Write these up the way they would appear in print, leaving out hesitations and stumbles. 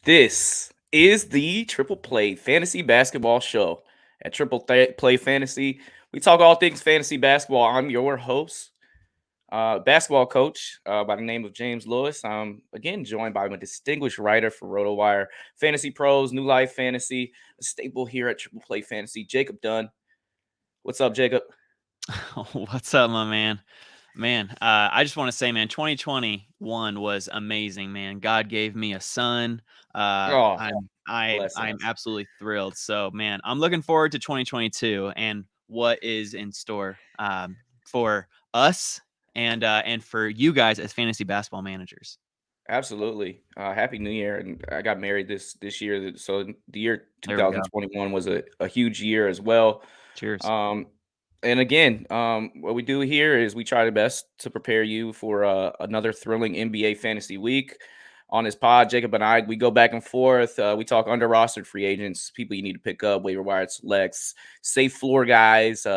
This is the Triple Play Fantasy Basketball Show. At Play Fantasy, we talk all things fantasy basketball. I'm your host, basketball coach by the name of James Lewis. I'm again joined by my distinguished writer for RotoWire, Fantasy Pros, New Life Fantasy, a staple here at Triple Play Fantasy, Jacob Dunn. What's up, Jacob? What's up, my man? Man, I just want to say, man, 2021 was amazing, man. God gave me a son. Oh, I'm blessings. absolutely thrilled. So, man, I'm looking forward to 2022 and what is in store for us and for you guys as fantasy basketball managers. Absolutely. Happy New Year. And I got married this year. So the year There we go. 2021 was a huge year as well. Cheers. Um, and again, what we do here is we try the best to prepare you for another thrilling NBA fantasy week. On this pod, Jacob and I, we go back and forth. We talk under rostered free agents, people you need to pick up, waiver wire selects, safe floor guys,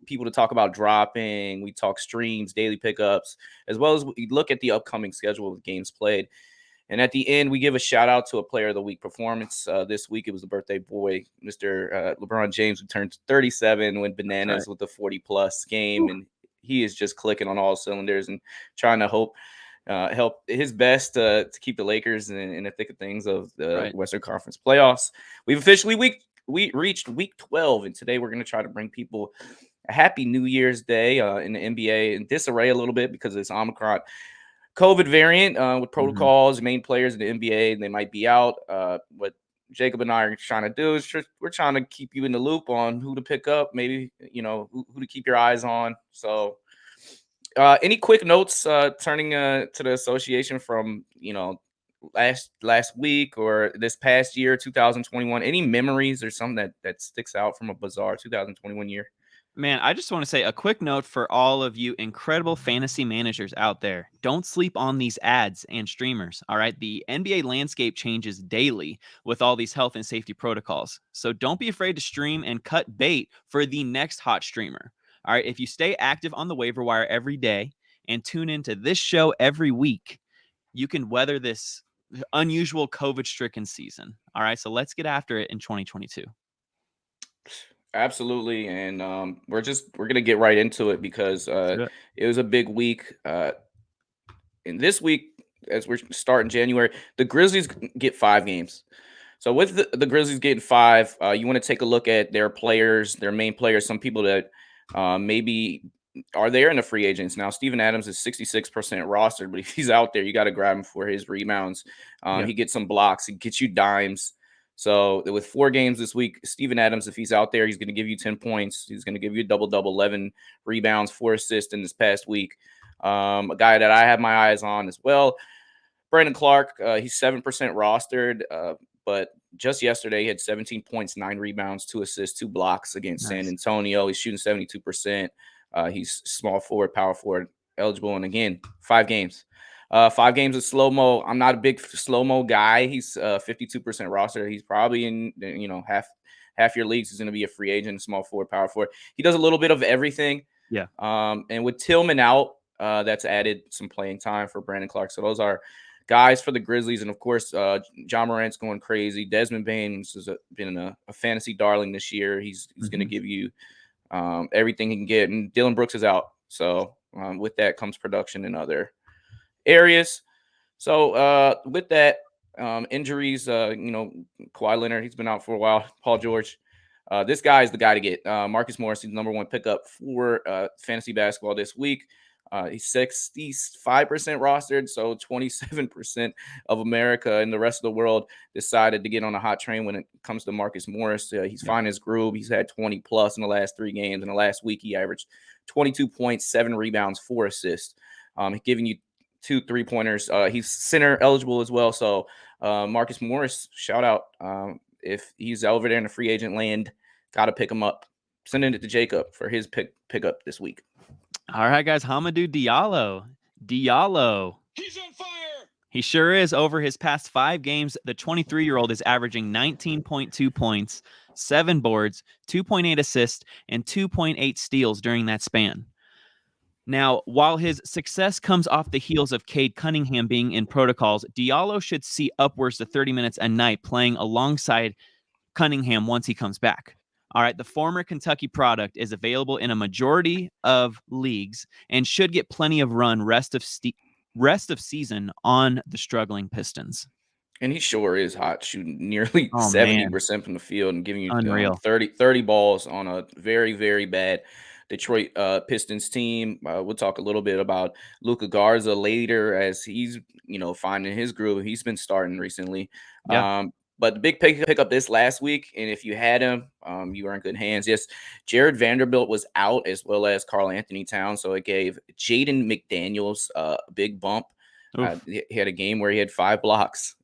people to talk about dropping. We talk streams, daily pickups, as well as we look at the upcoming schedule of games played. And at the end, we give a shout out to a player of the week performance. This week, it was the birthday boy, Mr. LeBron James, who turned 37, went That's right. bananas with the 40-plus game. And he is just clicking on all cylinders and trying to help his best to keep the Lakers in the thick of things of the Right. Western Conference playoffs. We've officially we reached week 12, and today we're going to try to bring people a happy New Year's Day in the NBA in disarray a little bit because of this Omicron COVID variant with Mhm. protocols, main players in the NBA, and they might be out. What Jacob and I are trying to do is we're trying to keep you in the loop on who to pick up, maybe who to keep your eyes on. So, any quick notes turning to the association from last week or this past year, 2021? Any memories or something that sticks out from a bizarre 2021 year? Man, I just want to say a quick note for all of you incredible fantasy managers out there. Don't sleep on these ads and streamers. All right. The NBA landscape changes daily with all these health and safety protocols. So don't be afraid to stream and cut bait for the next hot streamer. All right. If you stay active on the waiver wire every day and tune into this show every week, you can weather this unusual COVID stricken season. All right. So let's get after it in 2022. Absolutely, and we're gonna get right into it because Let's do it. it was a big week. And this week, as we're starting January, the Grizzlies get 5 games. So with the Grizzlies getting five, you want to take a look at their players, their main players, some people that maybe are there in the free agents now. Steven Adams is 66% rostered, but if he's out there, you got to grab him for his rebounds. Yeah. He gets some blocks, he gets you dimes. So with 4 games this week, Steven Adams, if he's out there, he's going to give you 10 points. He's going to give you a double, 11 rebounds, 4 assists in this past week. A guy that I have my eyes on as well, Brandon Clarke. He's 7% rostered, but just yesterday he had 17 points, 9 rebounds, 2 assists, 2 blocks against San Nice. Antonio. He's shooting 72%. He's small forward, power forward eligible, and again, 5 games. 5 games of slow mo. I'm not a big slow mo guy. He's 52% roster. He's probably in half your leagues. He's going to be a free agent, small forward, power forward. He does a little bit of everything. Yeah. And with Tillman out, that's added some playing time for Brandon Clarke. So those are guys for the Grizzlies. And of course, John Morant's going crazy. Desmond Baines has been a fantasy darling this year. He's going to Mhm. give you everything he can get. And Dylan Brooks is out. So with that comes production in other areas. So with that, injuries, Kawhi Leonard, he's been out for a while. Paul George. This guy is the guy to get. Marcus Morris, he's number one pickup for fantasy basketball this week. He's 65% rostered, so 27% of America and the rest of the world decided to get on a hot train when it comes to Marcus Morris. He's Yeah. finding his groove. He's had 20 plus in the last 3 games. In the last week, he averaged 22 points, 7 rebounds, 4 assists, giving you 2 3-pointers. He's center eligible as well. So Marcus Morris, shout out. If he's over there in the free agent land, got to pick him up. Sending it to Jacob for his pickup this week. All right, guys. Hamidou Diallo. Diallo. He's on fire. He sure is. Over his past 5 games, the 23-year-old is averaging 19.2 points, 7 boards, 2.8 assists, and 2.8 steals during that span. Now, while his success comes off the heels of Cade Cunningham being in protocols, Diallo should see upwards to 30 minutes a night playing alongside Cunningham once he comes back. All right, the former Kentucky product is available in a majority of leagues and should get plenty of run rest of season on the struggling Pistons. And he sure is hot, shooting nearly Oh man, 70% from the field and giving you unreal. 30 balls on a very, very bad Detroit Pistons team. We'll talk a little bit about Luka Garza later as he's, finding his groove. He's been starting recently. Yeah. But the big pickup this last week, and if you had him, you are in good hands. Yes, Jared Vanderbilt was out as well as Karl Anthony Towns, so it gave Jaden McDaniels a big bump. He had a game where he had 5 blocks.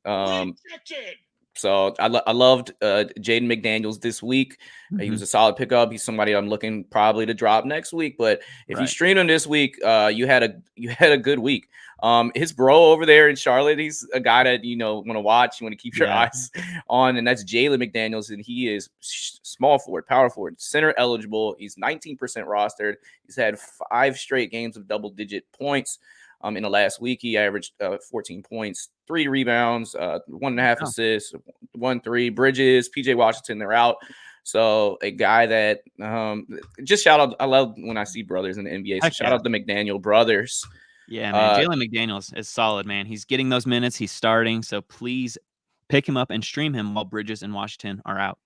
So I loved Jaden McDaniels this week. He was a solid pickup. He's somebody I'm looking probably to drop next week. But if you streamed him this week, you had a good week. His bro over there in Charlotte, he's a guy that want to watch. You want to keep your eyes on, and that's Jalen McDaniels, and he is small forward, power forward, center eligible. He's 19% rostered. He's had 5 straight games of double-digit points. In the last week, he averaged 14 points, 3 rebounds, 1.5 assists, 1 3. Bridges, PJ Washington, they're out. So a guy that just shout out. I love when I see brothers in the NBA. So shout out the McDaniel brothers. Yeah, man. Jalen McDaniels is solid, man. He's getting those minutes. He's starting. So please pick him up and stream him while Bridges and Washington are out.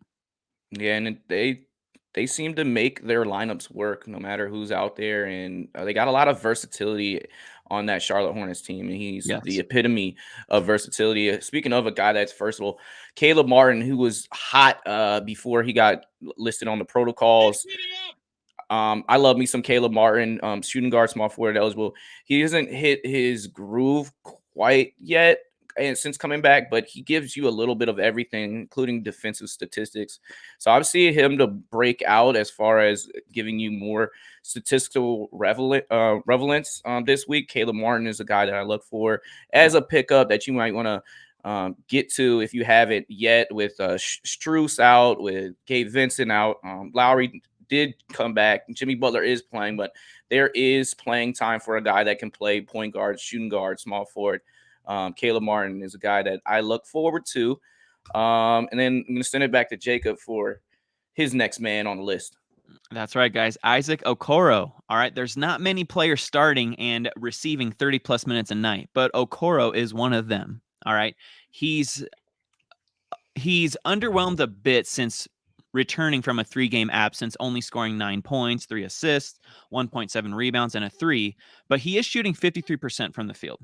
Yeah, and they seem to make their lineups work no matter who's out there, and they got a lot of versatility on that Charlotte Hornets team, and he's the epitome of versatility. Speaking of a guy that's versatile, Caleb Martin, who was hot before he got listed on the protocols. I love me some Caleb Martin, shooting guard, small forward eligible. He hasn't hit his groove quite yet, and since coming back, but he gives you a little bit of everything, including defensive statistics. So I'm seeing him to break out as far as giving you more statistical relevance this week. Caleb Martin is a guy that I look for as a pickup that you might want to get to if you haven't yet, with Strus out, with Gabe Vincent out. Lauri did come back. Jimmy Butler is playing, but there is playing time for a guy that can play point guard, shooting guard, small forward. Caleb Martin is a guy that I look forward to. And then I'm going to send it back to Jacob for his next man on the list. That's right, guys. Isaac Okoro. All right. There's not many players starting and receiving 30 plus minutes a night, but Okoro is one of them. All right. He's underwhelmed a bit since returning from a 3-game absence, only scoring 9 points, 3 assists, 1.7 rebounds, and a 3, but he is shooting 53% from the field.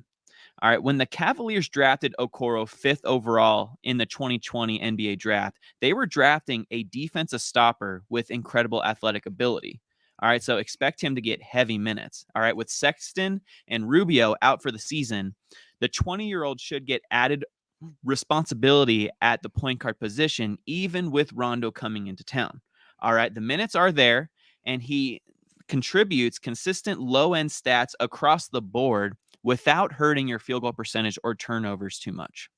All right. When the Cavaliers drafted Okoro 5th overall in the 2020 NBA draft, they were drafting a defensive stopper with incredible athletic ability. All right. So expect him to get heavy minutes. All right. With Sexton and Rubio out for the season, the 20-year-old should get added responsibility at the point guard position, even with Rondo coming into town. All right. The minutes are there, and he contributes consistent low-end stats across the board without hurting your field goal percentage or turnovers too much.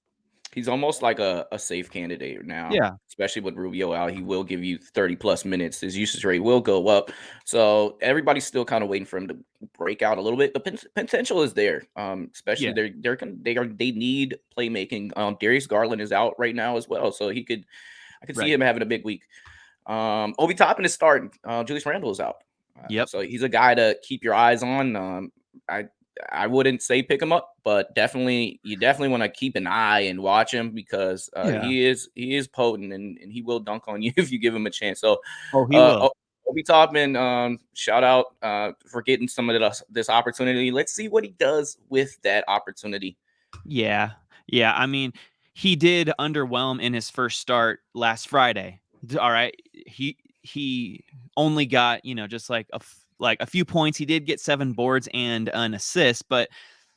He's almost like a safe candidate now. Yeah. Especially with Rubio out, he will give you 30 plus minutes. His usage rate will go up. So everybody's still kind of waiting for him to break out a little bit. The potential is there. Especially they need playmaking. Darius Garland is out right now as well, so I could see him having a big week. Obi Toppin is starting. Julius Randle is out. So he's a guy to keep your eyes on. I wouldn't say pick him up, but you definitely want to keep an eye and watch him because he is potent and he will dunk on you if you give him a chance. So he will. Obi Toppin, shout out for getting some of this opportunity. Let's see what he does with that opportunity. Yeah. I mean, he did underwhelm in his first start last Friday. All right. He only got, just like a few points. He did get 7 boards and an assist, but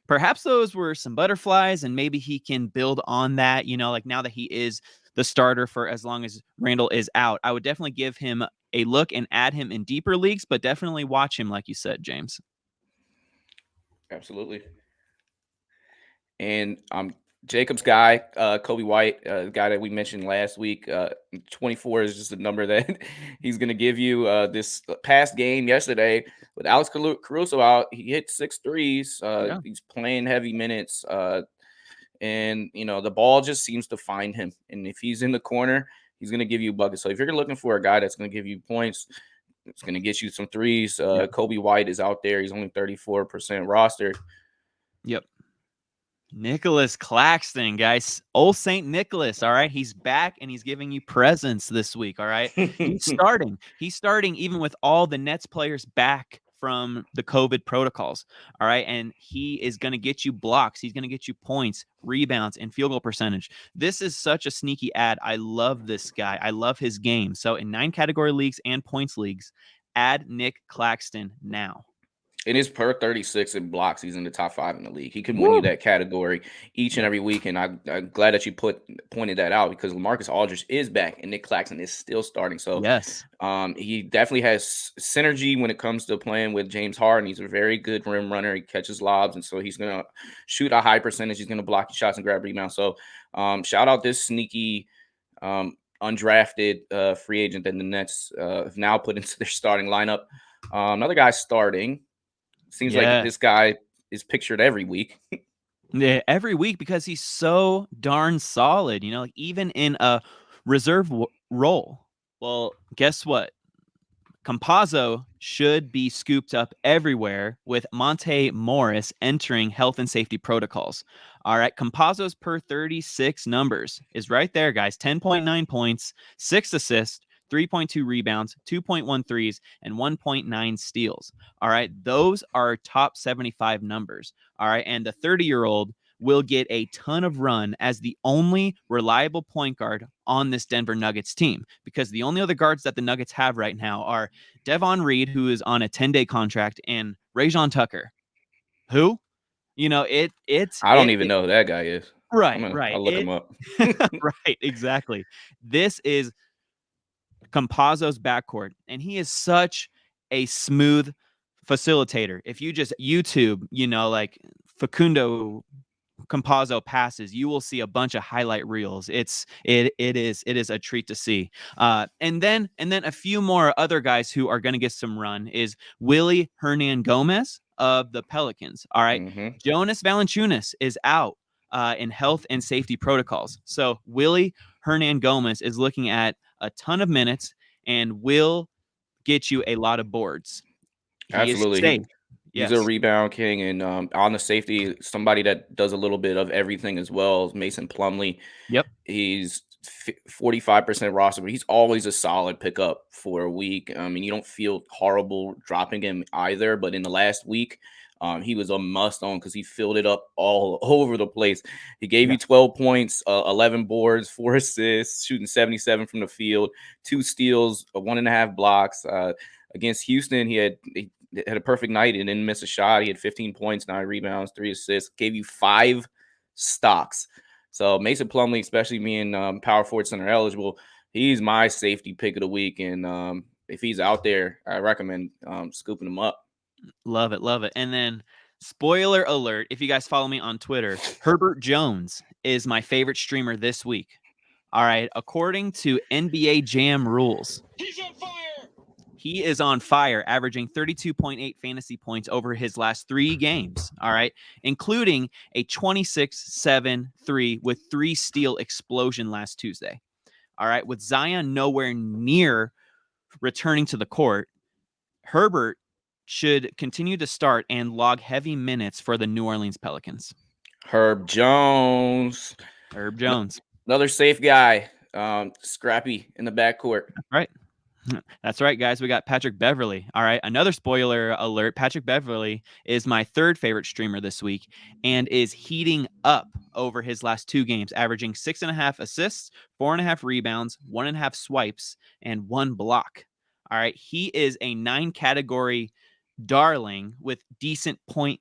perhaps those were some butterflies, and maybe he can build on that, like now that he is the starter for as long as Randall is out. I would definitely give him a look and add him in deeper leagues, but definitely watch him, like you said, James. Absolutely. And Jacob's guy, Coby White, the guy that we mentioned last week. 24 is just a number that he's going to give you. This past game yesterday with Alex Caruso out, he hit 6 threes. Yeah. He's playing heavy minutes. And, the ball just seems to find him. And if he's in the corner, he's going to give you buckets. So if you're looking for a guy that's going to give you points, it's going to get you some threes. Coby White is out there. He's only 34% rostered. Yep. Nicholas Claxton, guys. Old St. Nicholas, all right? He's back and he's giving you presents this week, all right? He's starting. He's starting even with all the Nets players back from the COVID protocols, all right? And he is going to get you blocks. He's going to get you points, rebounds, and field goal percentage. This is such a sneaky ad. I love this guy. I love his game. So in 9 category leagues and points leagues, add Nic Claxton now. In his per 36 in blocks, he's in the top 5 in the league. He can win you that category each and every week. And I'm glad that you pointed that out because LaMarcus Aldridge is back and Nic Claxton is still starting. So yes, he definitely has synergy when it comes to playing with James Harden. He's a very good rim runner. He catches lobs, and so he's going to shoot a high percentage. He's going to block shots and grab rebounds. So shout out this sneaky undrafted free agent that the Nets have now put into their starting lineup. Another guy starting. Seems like this guy is pictured every week. Yeah, every week because he's so darn solid, like even in a reserve role. Well, guess what? Campazzo should be scooped up everywhere with Monte Morris entering health and safety protocols. All right, Campazzo's per 36 numbers is right there, guys. 10.9 points, 6 assists, 3.2 rebounds, 2.1 threes, and 1.9 steals. All right, those are top 75 numbers. All right, and the 30-year-old will get a ton of run as the only reliable point guard on this Denver Nuggets team because the only other guards that the Nuggets have right now are Devon Reed, who is on a 10-day contract, and Rajon Tucker, who, it's I don't even know who that guy is. Right. I'll look him up. Right, exactly. This is Campazzo's backcourt, and he is such a smooth facilitator. If you just YouTube, like Facundo Campazzo passes, you will see a bunch of highlight reels. It is a treat to see. And then a few more other guys who are going to get some run is Willie Hernangomez of the Pelicans. All right, Jonas Valanciunas is out in health and safety protocols. So Willie Hernangomez is looking at a ton of minutes and will get you a lot of boards. He is safe. He's a rebound king, and on the safety, somebody that does a little bit of everything as well is Mason Plumlee. Yep. He's 45% roster, but he's always a solid pickup for a week. I mean, you don't feel horrible dropping him either, but in the last week, he was a must-own because he filled it up all over the place. He gave you 12 points, 11 boards, 4 assists, shooting 77 from the field, 2 steals, 1.5 blocks. Against Houston, he had a perfect night and didn't miss a shot. He had 15 points, 9 rebounds, 3 assists, gave you 5 stocks. So Mason Plumlee, especially being power forward center eligible, he's my safety pick of the week. And if he's out there, I recommend scooping him up. Love it. Love it. And then spoiler alert, if you guys follow me on Twitter, Herbert Jones is my favorite streamer this week. All right. According to NBA Jam rules, he's on fire. He is on fire, averaging 32.8 fantasy points over his last 3 games. All right. Including a 26-7-3 with 3 steal explosion last Tuesday. All right. With Zion nowhere near returning to the court, Herbert should continue to start and log heavy minutes for the New Orleans Pelicans. Herb Jones. Another safe guy. Scrappy in the backcourt. Right. That's right, guys. We got Patrick Beverley. All right. Another spoiler alert. Patrick Beverley is my 3rd favorite streamer this week and is heating up over his last 2 games, averaging 6.5 assists, 4.5 rebounds, 1.5 swipes, and 1 block. All right. He is a 9 category darling with decent points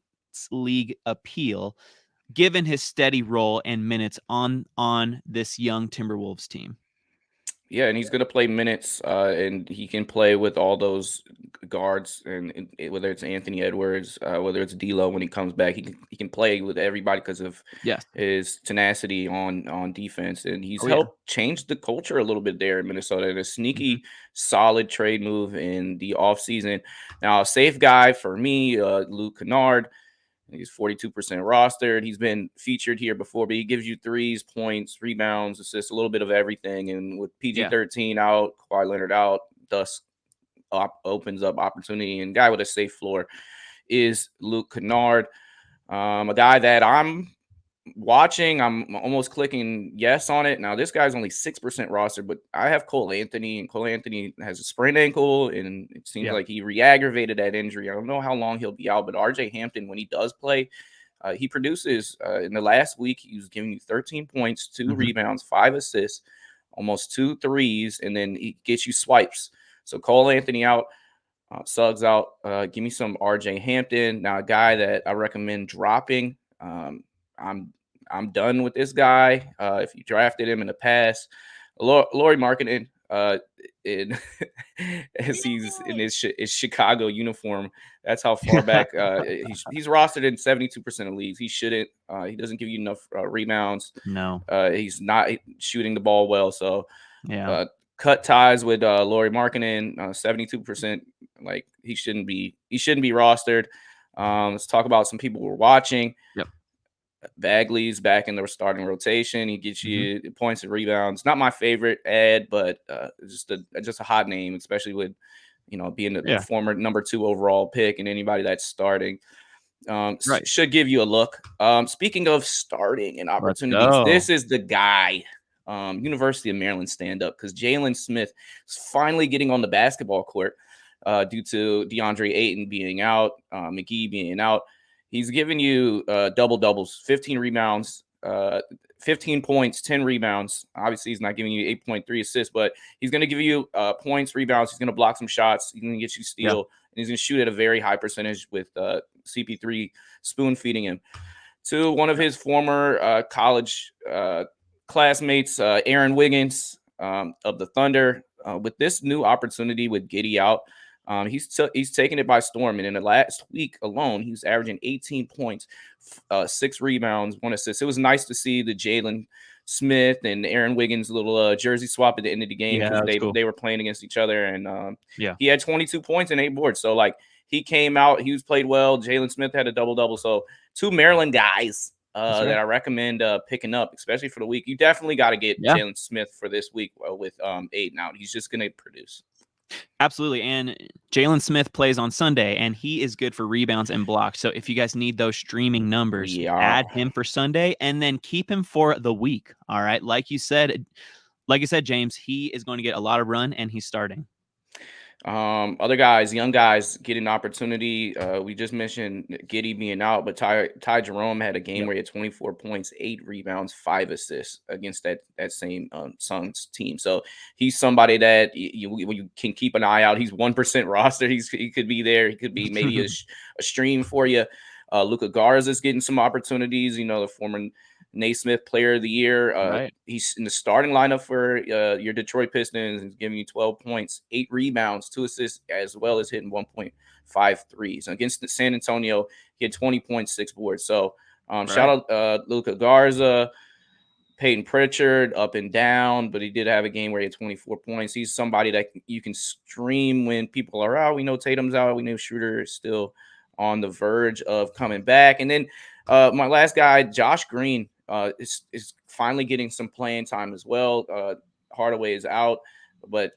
league appeal, given his steady role and minutes on this young Timberwolves team. Yeah, and he's going to play minutes, and he can play with all those guards, and whether it's Anthony Edwards, whether it's D'Lo when he comes back, he can play with everybody because of Yes. his tenacity on defense, and he's Oh, yeah. helped change the culture a little bit there in Minnesota. And a Mhm. sneaky, solid trade move in the offseason. Now, a safe guy for me, Luke Kennard. He's 42% rostered. He's been featured here before, but he gives you threes, points, rebounds, assists, a little bit of everything. And with Yeah. PG-13 out, Kawhi Leonard out, thus opens up opportunity. And guy with a safe floor is Luke Kennard, a guy that I'm watching. I'm almost clicking yes on it. Now, this guy's only 6% roster, but I have Cole Anthony, and Cole Anthony has a sprained ankle, and it seems Yeah. like he re-aggravated that injury. I don't know how long he'll be out, but RJ Hampton, when he does play, he produces. In the last week, he was giving you 13 points, 2 Mhm. rebounds, 5 assists, almost 2 threes, and then he gets you swipes. So Cole Anthony out, Suggs out. Give me some RJ Hampton. Now, a guy that I recommend dropping. I'm I'm done with this guy. If you drafted him in the past, Lauri Markkanen, in as he's in his Chicago uniform. That's how far back he's rostered in 72% of leagues. He shouldn't. He doesn't give you enough rebounds. No. He's not shooting the ball well. So Yeah. cut ties with Lauri Markkanen, 72%. Like he shouldn't be rostered. Let's talk about some people we're watching. Yep. Bagley's back in the starting rotation. He gets Mhm. you points and rebounds. Not my favorite ad, but just a hot name, especially with being the Yeah. former number 2 overall pick and anybody that's starting. Right. Should give you a look. Speaking of starting and Let's opportunities, go. this is the guy. University of Maryland stand up because Jalen Smith is finally getting on the basketball court due to DeAndre Ayton being out, McGee being out. He's giving you double doubles, 15 rebounds, 15 points, 10 rebounds. Obviously, he's not giving you 8.3 assists, but he's going to give you points, rebounds. He's going to block some shots. He's going to get you Yeah. steal, and he's going to shoot at a very high percentage with CP3 spoon feeding him. To one of his former college classmates, Aaron Wiggins of the Thunder, with this new opportunity with Giddy out, he's taking it by storm. And in the last week alone, he's averaging 18 points, 6 rebounds, 1 assist. It was nice to see the Jalen Smith and Aaron Wiggins little jersey swap at the end of the game Yeah, because that's cool. they were playing against each other, and Yeah. he had 22 points and 8 boards. So like he came out, he was played well. Jalen Smith had a double double. So 2 Maryland guys That's that right. I recommend picking up, especially for the week. You definitely got to get Yeah. Jalen Smith for this week with Ayton out. He's just going to produce. Absolutely. And Jalen Smith plays on Sunday, and he is good for rebounds and blocks. So if you guys need those streaming numbers, We are. add him for Sunday and then keep him for the week. All right. Like you said, James, he is going to get a lot of run and he's starting. Other guys, young guys, get an opportunity. We just mentioned Giddy being out, but Ty Jerome had a game Yep. where he had 24 points, 8 rebounds, 5 assists against that same Suns team. So he's somebody that you can keep an eye out. He's 1% roster. He could be there. He could be maybe a stream for you. Luka Garza is getting some opportunities. The former Naismith Player of the Year. Right. He's in the starting lineup for your Detroit Pistons. He's giving you 12 points, 8 rebounds, 2 assists, as well as hitting 1.5 threes. Against the San Antonio, he had 20.6 boards. So shout out Luka Garza, Payton Pritchard, up and down, but he did have a game where he had 24 points. He's somebody that you can stream when people are out. We know Tatum's out. We know Shooter is still on the verge of coming back. And then my last guy, Josh Green, is finally getting some playing time as well. Hardaway is out, but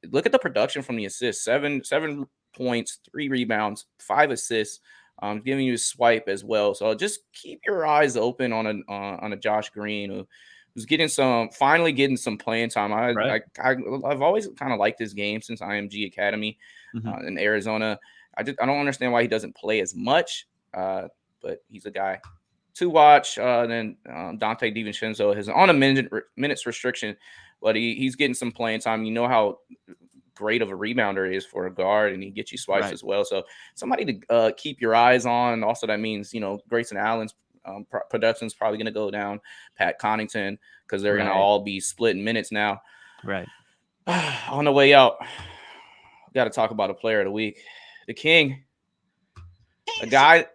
look at the production from the assists: seven points, 3 rebounds, 5 assists. Giving you a swipe as well. So just keep your eyes open on a Josh Green who's finally getting some playing time. Right. I've always kind of liked this game since IMG Academy Mhm. in Arizona. I don't understand why he doesn't play as much, but he's a guy to watch. Then Donte Divencenzo is on a minutes restriction, but he's getting some playing time. You know how great of a rebounder is for a guard, and he gets you swipes Right. as well. So somebody to keep your eyes on. Also, that means Grayson Allen's production is probably going to go down. Pat Connaughton, because they're going to Right. all be splitting minutes now. Right. On the way out, got to talk about a player of the week, the King, a guy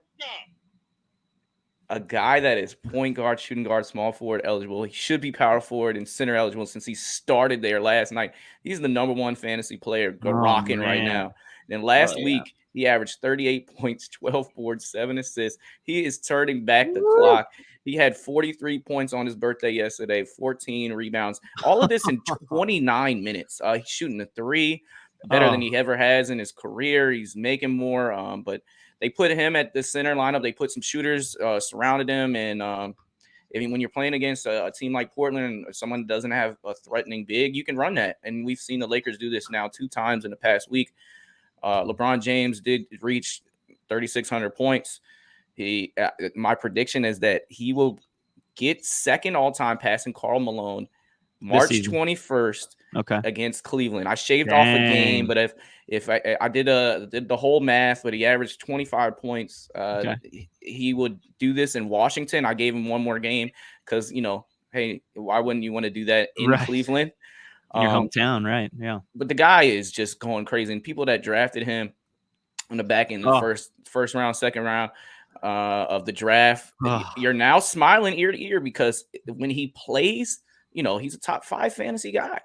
that is point guard, shooting guard, small forward eligible. He should be power forward and center eligible since he started there last night. He's the number one fantasy player rocking right now. And last week, he averaged 38 points, 12 boards, 7 assists. He is turning back the clock. He had 43 points on his birthday yesterday, 14 rebounds. All of this in 29 minutes. He's shooting a three better than he ever has in his career. He's making more, but they put him at the center lineup. They put some shooters, surrounded him. And I mean, when you're playing against a team like Portland, or someone doesn't have a threatening big, you can run that. And we've seen the Lakers do this now 2 times in the past week. LeBron James did reach 3,600 points. My prediction is that he will get second all-time passing Karl Malone March 21st against Cleveland. I shaved off a game, but if I did the whole math, but he averaged 25 points. He would do this in Washington. I gave him one more game because, hey, why wouldn't you want to do that in Cleveland? In your hometown, right? Yeah. But the guy is just going crazy. And people that drafted him in the back end, the first round, second round of the draft, you're now smiling ear to ear because when he plays, he's a top 5 fantasy guy.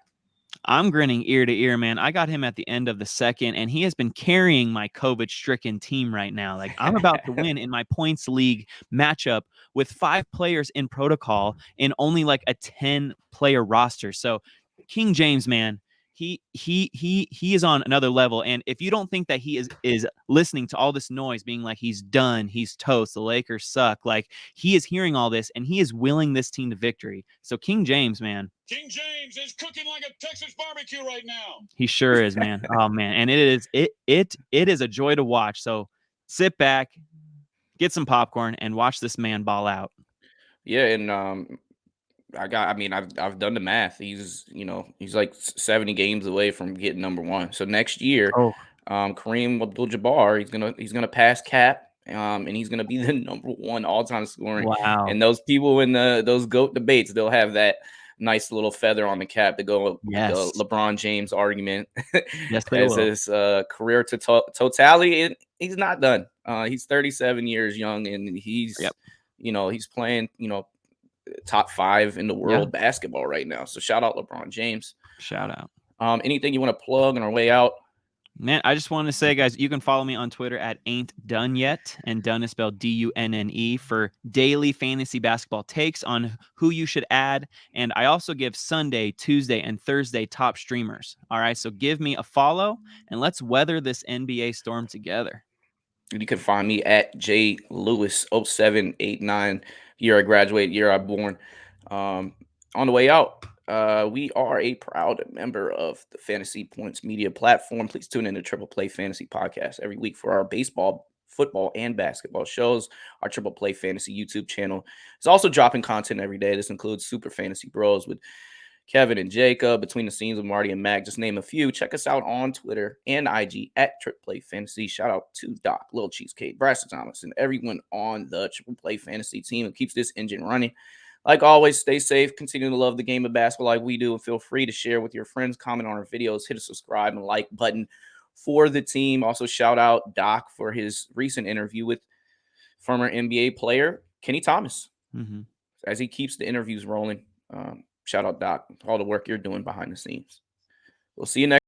I'm grinning ear to ear, man. I got him at the end of the second, and he has been carrying my COVID-stricken team right now. Like, I'm about to win in my points league matchup with 5 players in protocol and only like a 10-player roster. So, King James, man, he is on another level. And if you don't think that he is listening to all this noise, being like he's done, he's toast, the Lakers suck, like he is hearing all this and he is willing this team to victory. So King James, man. King James is cooking like a Texas barbecue right now. He sure is, man. Oh man, and it is a joy to watch. So sit back, get some popcorn, and watch this man ball out. Yeah, and I've done the math. He's like 70 games away from getting number 1. So next year, Kareem Abdul-Jabbar, he's gonna pass Cap, and he's gonna be the number 1 all-time scoring. Wow. And those people in those GOAT debates, they'll have that nice little feather on the cap to go with the LeBron James argument. Yes, they as will. his career totality. And he's not done. He's 37 years young, and he's he's playing top 5 in the world basketball right now. So shout out LeBron James. Shout out. Anything you want to plug on our way out? Man, I just want to say, guys, you can follow me on Twitter at Ain't Done Yet, and done is spelled DUNNE, for daily fantasy basketball takes on who you should add. And I also give Sunday, Tuesday, and Thursday top streamers. All right, so give me a follow, and let's weather this NBA storm together. You can find me at JLewis0789. Year I graduated, year I born. On the way out, we are a proud member of the Fantasy Points Media platform. Please tune in to Triple Play Fantasy Podcast every week for our baseball, football, and basketball shows. Our Triple Play Fantasy YouTube channel is also dropping content every day. This includes Super Fantasy Bros with Kevin and Jacob, Between the Scenes with Marty and Mac, just name a few. Check us out on Twitter and IG at Triple Play Fantasy. Shout out to Doc, Lil Cheesecake, Bryson Thomas, and everyone on the Triple Play Fantasy team who keeps this engine running. Like always, stay safe, continue to love the game of basketball like we do, and feel free to share with your friends, comment on our videos, hit a subscribe and like button for the team. Also, shout out Doc for his recent interview with former NBA player Kenny Thomas, as he keeps the interviews rolling. Shout out, Doc, all the work you're doing behind the scenes. We'll see you next